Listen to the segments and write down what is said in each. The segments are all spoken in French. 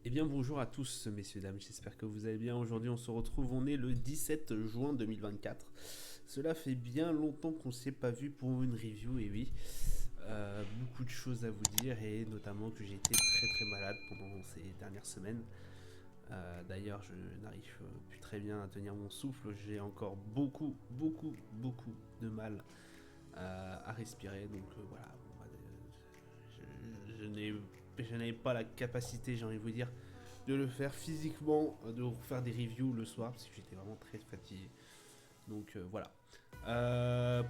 Eh bien bonjour à tous messieurs dames, j'espère que vous allez bien. Aujourd'hui on se retrouve, on est le 17 juin 2024. Cela fait bien longtemps qu'on ne s'est pas vu pour une review et oui, beaucoup de choses à vous dire et notamment que j'ai été très très malade pendant ces dernières semaines. D'ailleurs je n'arrive plus très bien à tenir mon souffle, j'ai encore beaucoup de mal à respirer donc voilà. Je n'ai pas la capacité, j'ai envie de vous dire, de le faire physiquement, de faire des reviews le soir, parce que j'étais vraiment très fatigué. Donc voilà.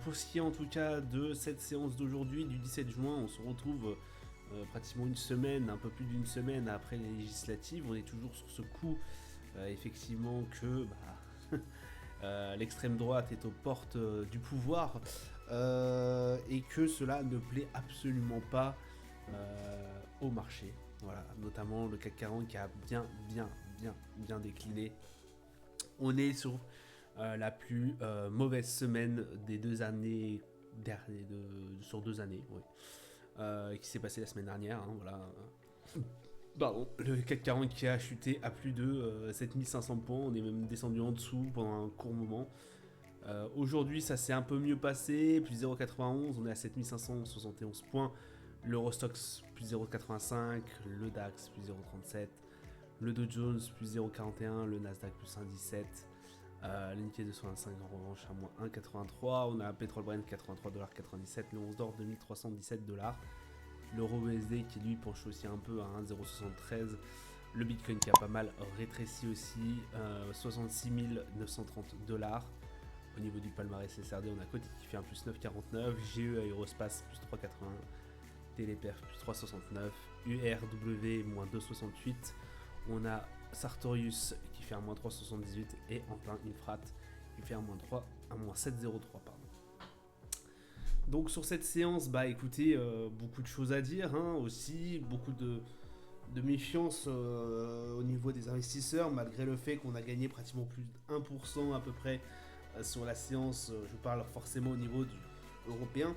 Pour ce qui est en tout cas de cette séance d'aujourd'hui, du 17 juin, on se retrouve pratiquement une semaine, un peu plus d'une semaine après les législatives. On est toujours sur ce coup, effectivement, que l'extrême droite est aux portes du pouvoir et que cela ne plaît absolument pas au marché. Voilà, notamment le CAC 40 qui a bien décliné. On est sur la plus mauvaise semaine des 2 années sur 2 années, oui. Qui s'est passé la semaine dernière, hein, voilà. Pardon. Le CAC 40 qui a chuté à plus de 7500 points, on est même descendu en dessous pendant un court moment. Aujourd'hui, ça s'est un peu mieux passé, plus 0,91, on est à 7571 points. L'Eurostox plus 0,85, le DAX plus 0,37, le Dow Jones plus 0,41, le Nasdaq plus 1,17, l'unité 225 en revanche à moins 1,83, on a un pétrole Brent 83,97$, le 11 d'or 2317$, l'euro USD qui lui penche aussi un peu à 1,073, le Bitcoin qui a pas mal rétréci aussi, 66 930$. Au niveau du palmarès SRD, on a Coty qui fait un plus 9,49, GE Aerospace plus 3,81, Téléperf plus 3,69, URW moins 2,68, on a Sartorius qui fait un moins 3,78 et Antin Infrat qui fait un moins 3, un moins 7,03 pardon. Donc sur cette séance, bah écoutez, beaucoup de choses à dire, hein, aussi beaucoup de méfiance au niveau des investisseurs, malgré le fait qu'on a gagné pratiquement plus de 1% à peu près sur la séance. Je parle forcément au niveau du européen.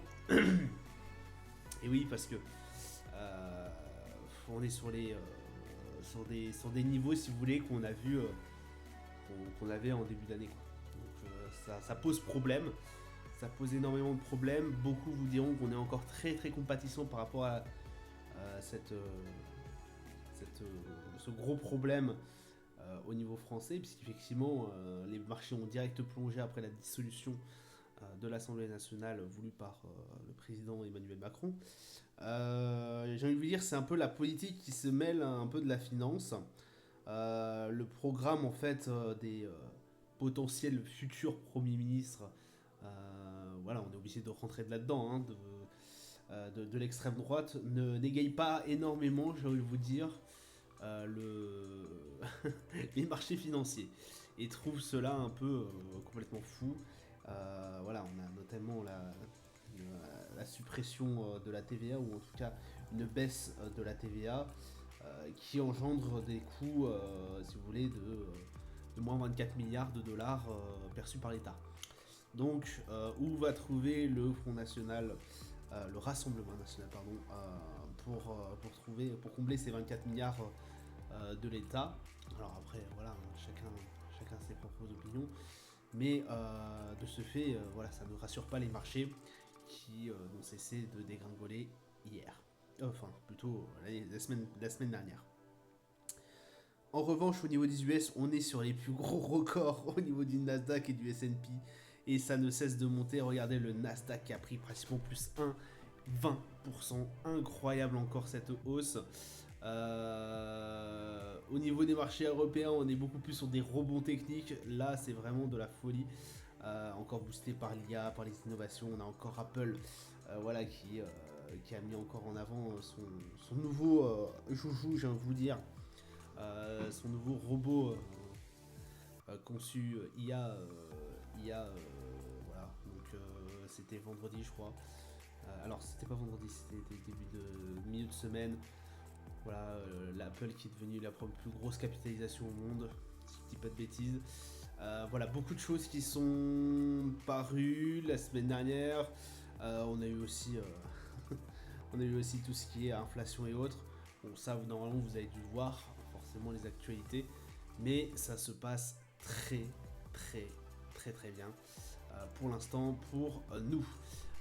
Et oui, parce que on est sur sur des niveaux, si vous voulez, qu'on a vu, qu'on avait en début d'année. Donc ça pose problème. Ça pose énormément de problèmes. Beaucoup vous diront qu'on est encore très compatissant par rapport à ce gros problème au niveau français, puisqu'effectivement les marchés ont direct plongé après la dissolution de l'Assemblée nationale voulue par le président Emmanuel Macron. J'ai envie de vous dire, c'est un peu la politique qui se mêle un peu de la finance. Le programme en fait des potentiels futurs premiers ministres, voilà, on est obligé de rentrer de là-dedans, hein, de l'extrême droite, n'égaye pas énormément, j'ai envie de vous dire, les marchés financiers et trouve cela un peu complètement fou. Voilà, on a notamment la suppression de la TVA, ou en tout cas une baisse de la TVA, qui engendre des coûts, si vous voulez, de moins 24 milliards de dollars perçus par l'État. Donc, où va trouver le Front National, le Rassemblement National, pardon, pour combler ces 24 milliards de l'État. Alors après, voilà, chacun ses propres opinions. Mais de ce fait, voilà, ça ne rassure pas les marchés qui n'ont cessé de dégringoler hier. Enfin, plutôt la semaine dernière. En revanche, au niveau des US, on est sur les plus gros records au niveau du Nasdaq et du S&P. Et ça ne cesse de monter. Regardez le Nasdaq qui a pris pratiquement plus 1,20%. Incroyable encore cette hausse. Au niveau des marchés européens, on est beaucoup plus sur des rebonds techniques. Là, c'est vraiment de la folie. Encore boosté par l'IA, par les innovations. On a encore Apple, voilà, qui a mis encore en avant son nouveau joujou, j'ai envie de vous dire, son nouveau robot conçu voilà. Donc c'était vendredi, je crois. Alors c'était pas vendredi, c'était début de milieu de semaine. Voilà, l'Apple qui est devenue la plus grosse capitalisation au monde, si je dis pas de bêtises. Voilà, beaucoup de choses qui sont parues la semaine dernière. On a eu aussi on a eu aussi tout ce qui est inflation et autres. Bon, ça, normalement, vous avez dû le voir, forcément les actualités, mais ça se passe très bien pour l'instant pour nous.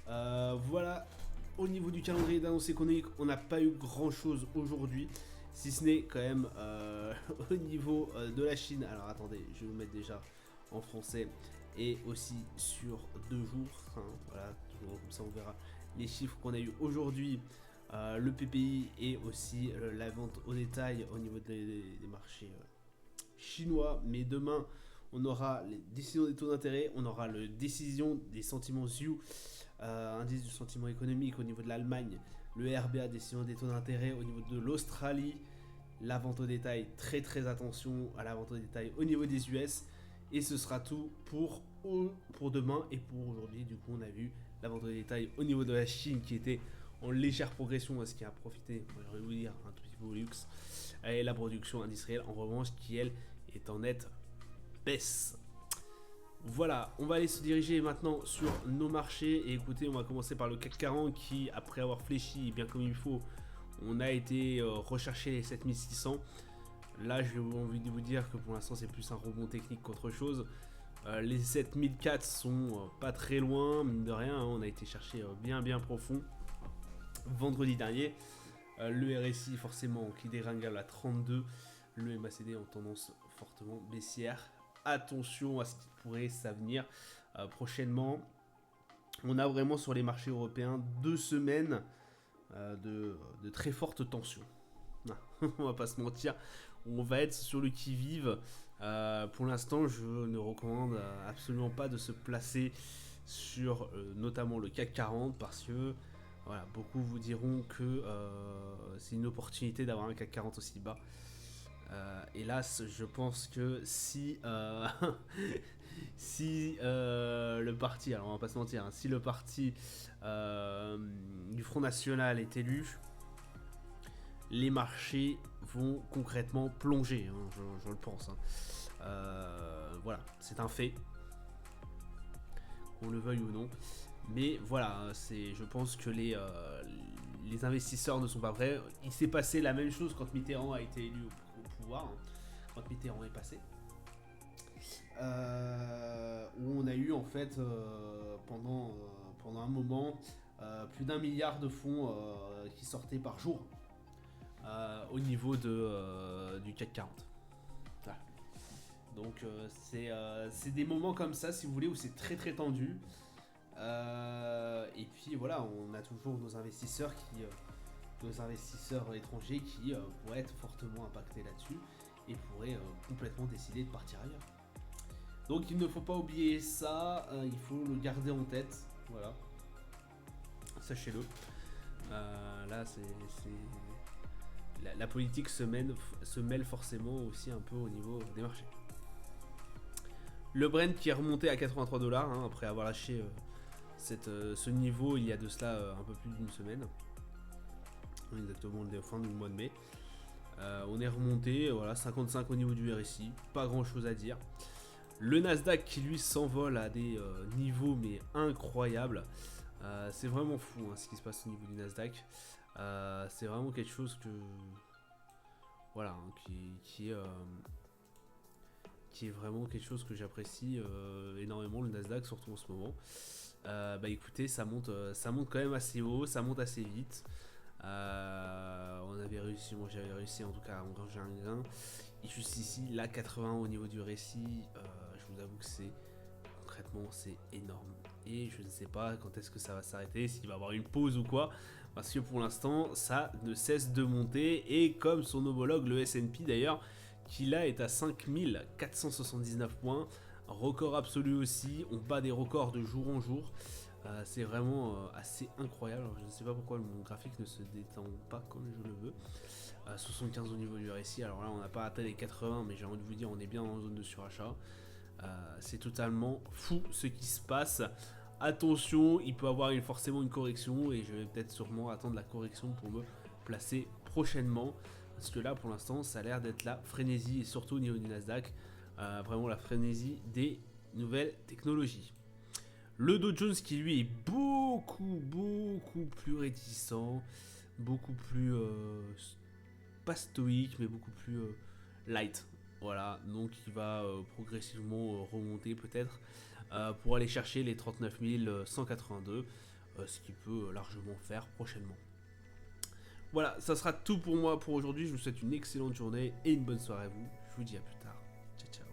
Voilà, au niveau du calendrier d'annonce économique, on n'a pas eu grand chose aujourd'hui, si ce n'est quand même au niveau de la Chine. Alors attendez, je vais vous mettre déjà en français et aussi sur 2 jours. Hein, voilà, comme ça on verra les chiffres qu'on a eu aujourd'hui. Le PPI et aussi la vente au détail au niveau des marchés chinois. Mais demain, on aura les décisions des taux d'intérêt, on aura la décision des sentiments ZIU, indice du sentiment économique au niveau de l'Allemagne, le RBA, décision des taux d'intérêt au niveau de l'Australie, la vente au détail, très attention à la vente au détail au niveau des US. Et ce sera tout pour demain et pour aujourd'hui. Du coup, on a vu la vente au détail au niveau de la Chine qui était en légère progression, ce qui a profité, je vais vous dire, un tout petit peu au luxe. Et la production industrielle, en revanche, qui elle est en nette baisse. Voilà, on va aller se diriger maintenant sur nos marchés. Et écoutez, on va commencer par le CAC 40 qui, après avoir fléchi bien comme il faut, on a été rechercher les 7600. Là, j'ai envie de vous dire que pour l'instant, c'est plus un rebond technique qu'autre chose. Les 7004 sont pas très loin, mine de rien, hein, on a été chercher bien profond vendredi dernier. Le RSI forcément qui dégringole à 32, le MACD en tendance fortement baissière. Attention à ce qui pourrait s'avenir prochainement. On a vraiment sur les marchés européens 2 semaines de très fortes tensions. On va pas se mentir, on va être sur le qui-vive. Pour l'instant, je ne recommande absolument pas de se placer sur notamment le CAC 40 parce que voilà, beaucoup vous diront que c'est une opportunité d'avoir un CAC 40 aussi bas. Hélas, je pense que si le parti, alors on va pas se mentir, hein, si le parti du Front National est élu, les marchés vont concrètement plonger, hein, je le pense. Hein. Voilà, c'est un fait, qu'on le veuille ou non. Mais voilà, je pense que les investisseurs ne sont pas prêts. Il s'est passé la même chose quand Mitterrand a été élu au pouvoir, hein, quand Mitterrand est passé. Où on a eu en fait pendant un moment plus d'1 milliard de fonds qui sortaient par jour au niveau du CAC 40. Voilà. Donc c'est des moments comme ça, si vous voulez, où c'est très tendu. Et puis voilà, on a toujours nos investisseurs étrangers qui pourraient être fortement impactés là-dessus et pourraient complètement décider de partir ailleurs. Donc il ne faut pas oublier ça, il faut le garder en tête, voilà, sachez-le. Là la politique se mêle forcément aussi un peu au niveau des marchés. Le Brent qui est remonté à 83 $, hein, après avoir lâché ce niveau il y a de cela un peu plus d'une semaine, exactement le fin du mois de mai. On est remonté, voilà, 55 au niveau du RSI, pas grand chose à dire. Le Nasdaq qui lui s'envole à des niveaux mais incroyables. C'est vraiment fou hein, ce qui se passe au niveau du Nasdaq. C'est vraiment quelque chose que voilà, hein, qui est vraiment quelque chose que j'apprécie énormément, le Nasdaq, surtout en ce moment. Bah écoutez, ça monte quand même assez haut, ça monte assez vite. Moi j'avais réussi en tout cas à engranger un gain. Et juste ici, là 80 au niveau du récit, je vous avoue que concrètement c'est énorme. Et je ne sais pas quand est-ce que ça va s'arrêter, s'il va y avoir une pause ou quoi. Parce que pour l'instant, ça ne cesse de monter. Et comme son homologue, le S&P d'ailleurs, qui là est à 5479 points. Record absolu aussi, on bat des records de jour en jour. C'est vraiment assez incroyable. Alors, je ne sais pas pourquoi mon graphique ne se détend pas comme je le veux. 75 au niveau du RSI. Alors là, on n'a pas atteint les 80, mais j'ai envie de vous dire, on est bien en zone de surachat. C'est totalement fou ce qui se passe. Attention, il peut y avoir forcément une correction et je vais peut-être sûrement attendre la correction pour me placer prochainement. Parce que là, pour l'instant, ça a l'air d'être la frénésie et surtout au niveau du Nasdaq, vraiment la frénésie des nouvelles technologies. Le Dow Jones qui lui est beaucoup plus réticent, beaucoup plus pas stoïque, mais beaucoup plus light. Voilà, donc il va progressivement remonter peut-être pour aller chercher les 39 182, ce qui peut largement faire prochainement. Voilà, ça sera tout pour moi pour aujourd'hui. Je vous souhaite une excellente journée et une bonne soirée à vous. Je vous dis à plus tard. Ciao, ciao.